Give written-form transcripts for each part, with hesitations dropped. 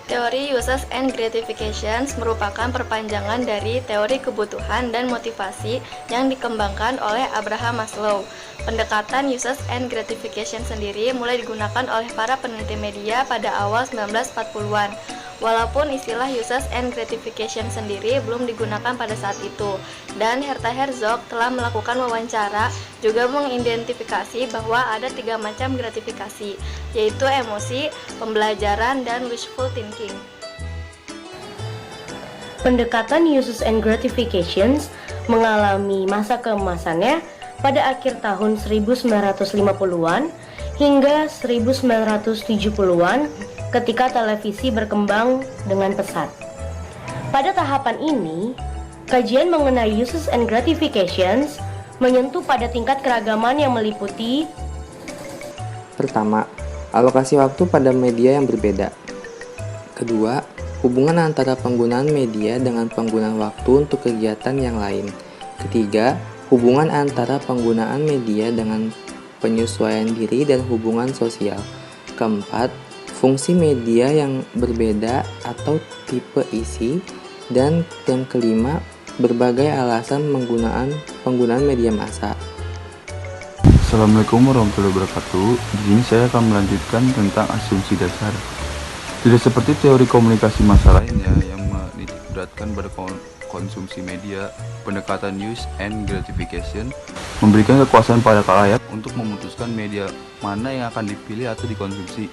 Teori uses and gratifications merupakan perpanjangan dari teori kebutuhan dan motivasi yang dikembangkan oleh Abraham Maslow. Pendekatan uses and gratification sendiri mulai digunakan oleh para peneliti media pada awal 1940-an. Walaupun istilah uses and gratification sendiri belum digunakan pada saat itu, dan Herta Herzog telah melakukan wawancara juga mengidentifikasi bahwa ada 3 macam gratifikasi, yaitu emosi, pembelajaran, dan wishful thinking. Pendekatan uses and gratifications mengalami masa keemasannya pada akhir tahun 1950-an hingga 1970-an ketika televisi berkembang dengan pesat. Pada tahapan ini, kajian mengenai uses and gratifications menyentuh pada tingkat keragaman yang meliputi: pertama, alokasi waktu pada media yang berbeda. Kedua, hubungan antara penggunaan media dengan penggunaan waktu untuk kegiatan yang lain. Ketiga, hubungan antara penggunaan media dengan penyesuaian diri dan hubungan sosial. Keempat, fungsi media yang berbeda atau tipe isi. Dan yang kelima, berbagai alasan penggunaan media massa. Assalamualaikum warahmatullahi wabarakatuh. Di sini saya akan melanjutkan tentang asumsi dasar. Tidak seperti teori komunikasi massa lainnya yang menitikberatkan pada konsumsi media, pendekatan use and gratification memberikan kekuasaan pada khalayak untuk memutuskan media mana yang akan dipilih atau dikonsumsi.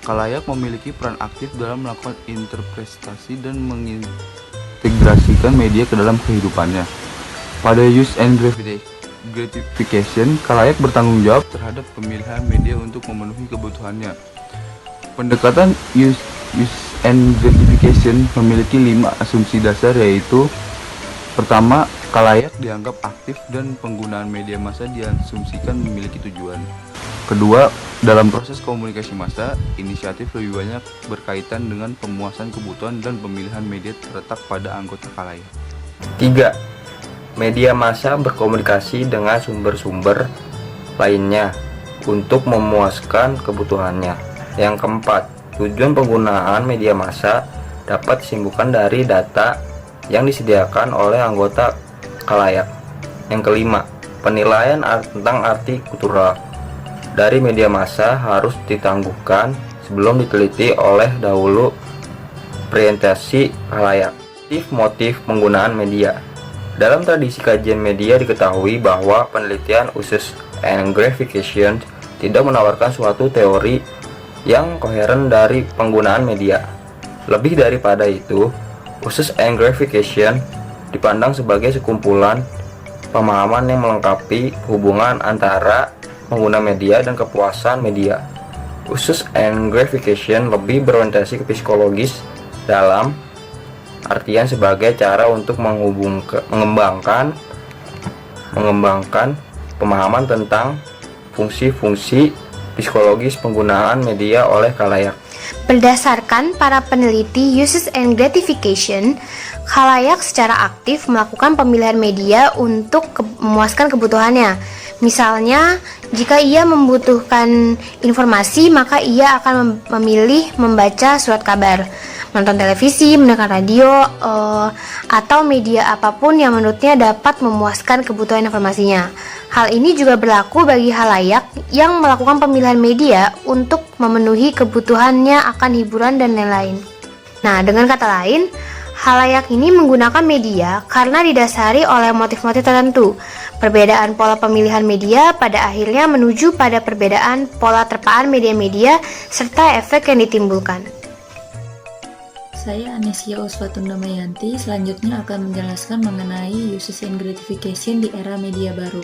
Khalayak memiliki peran aktif dalam melakukan interpretasi dan mengintegrasikan media ke dalam kehidupannya. Pada use and gratification, khalayak bertanggung jawab terhadap pemilihan media untuk memenuhi kebutuhannya. Pendekatan use and gratification memiliki 5 asumsi dasar, yaitu: pertama, khalayak dianggap aktif dan penggunaan media massa diasumsikan memiliki tujuan. Kedua, dalam proses komunikasi massa, inisiatif lebih banyak berkaitan dengan pemuasan kebutuhan dan pemilihan media terletak pada anggota khalayak. 3. Media massa berkomunikasi dengan sumber-sumber lainnya untuk memuaskan kebutuhannya. Yang keempat, tujuan penggunaan media massa dapat disimpulkan dari data yang disediakan oleh anggota khalayak. Yang kelima, penilaian tentang arti kultural dari media massa harus ditangguhkan sebelum diteliti oleh dahulu orientasi khalayak. Motif penggunaan media. Dalam tradisi kajian media diketahui bahwa penelitian uses and gratification tidak menawarkan suatu teori yang koheren dari penggunaan media. Lebih daripada itu, uses and gratification dipandang sebagai sekumpulan pemahaman yang melengkapi hubungan antara pengguna media dan kepuasan media. Uses and gratification lebih berorientasi ke psikologis dalam artian sebagai cara untuk mengembangkan pemahaman tentang fungsi-fungsi psikologis penggunaan media oleh khalayak. Berdasarkan para peneliti uses and gratification, khalayak secara aktif melakukan pemilihan media untuk memuaskan kebutuhannya. Misalnya, jika ia membutuhkan informasi, maka ia akan memilih membaca surat kabar, menonton televisi, mendengar radio, atau media apapun yang menurutnya dapat memuaskan kebutuhan informasinya. Hal ini juga berlaku bagi khalayak yang melakukan pemilihan media untuk memenuhi kebutuhannya akan hiburan dan lain-lain. Nah, dengan kata lain, khalayak ini menggunakan media karena didasari oleh motif-motif tertentu. Perbedaan pola pemilihan media pada akhirnya menuju pada perbedaan pola terpaan media-media serta efek yang ditimbulkan. Saya Anesia Uswatun Damayanti, selanjutnya akan menjelaskan mengenai uses and gratification di era media baru.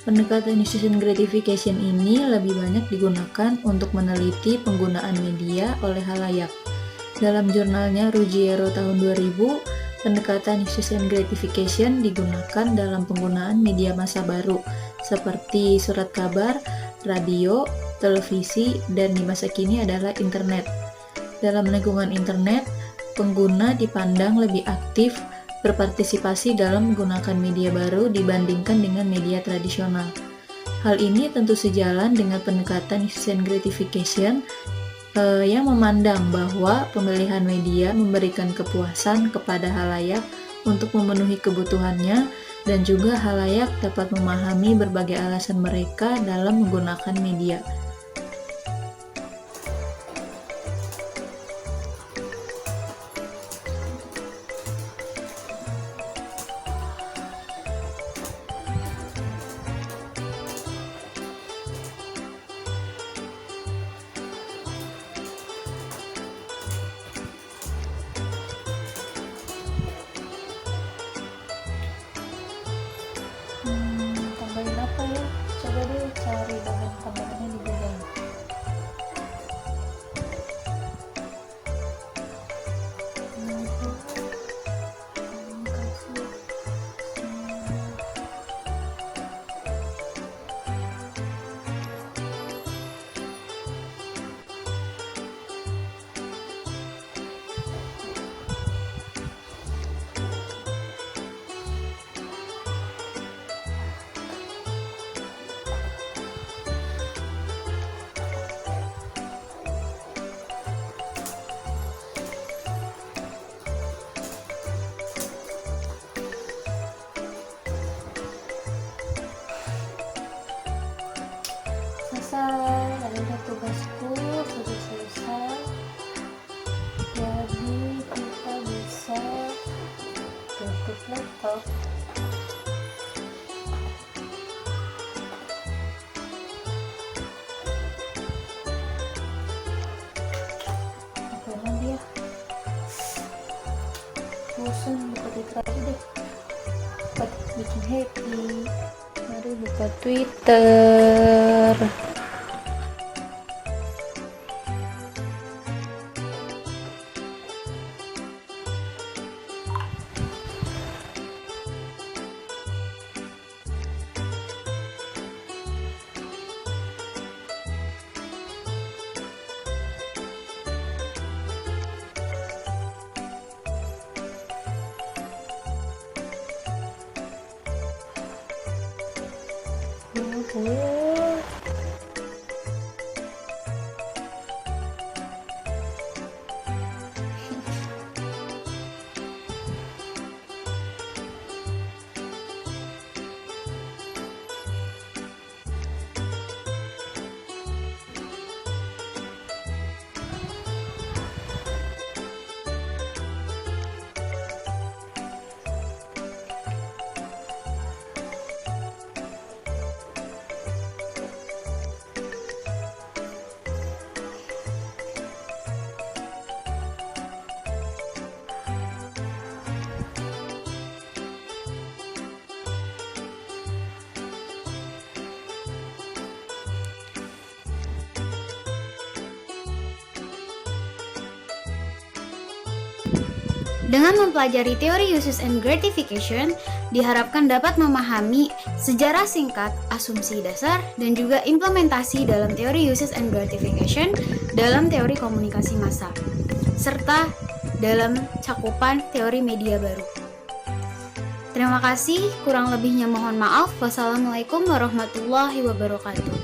Pendekatan uses and gratification ini lebih banyak digunakan untuk meneliti penggunaan media oleh khalayak. Dalam jurnalnya Ruggiero tahun 2000, pendekatan uses and gratification digunakan dalam penggunaan media massa baru seperti surat kabar, radio, televisi, dan di masa kini adalah internet. Dalam lingkungan internet, pengguna dipandang lebih aktif berpartisipasi dalam menggunakan media baru dibandingkan dengan media tradisional. Hal ini tentu sejalan dengan pendekatan uses and gratification yang memandang bahwa pemilihan media memberikan kepuasan kepada halayak untuk memenuhi kebutuhannya, dan juga halayak dapat memahami berbagai alasan mereka dalam menggunakan media. Tambahin apa ya? Coba deh cari bahan tambahannya di Google. Selesai, akhirnya tugasku sudah selesai. Jadi kita bisa tutup laptop. Apa dia? Bosan buka Twitter aja deh. Buat bikin happy. Mari buka Twitter. Dengan mempelajari teori uses and gratification, diharapkan dapat memahami sejarah singkat, asumsi dasar, dan juga implementasi dalam teori uses and gratification dalam teori komunikasi massa, serta dalam cakupan teori media baru. Terima kasih, kurang lebihnya mohon maaf. Wassalamualaikum warahmatullahi wabarakatuh.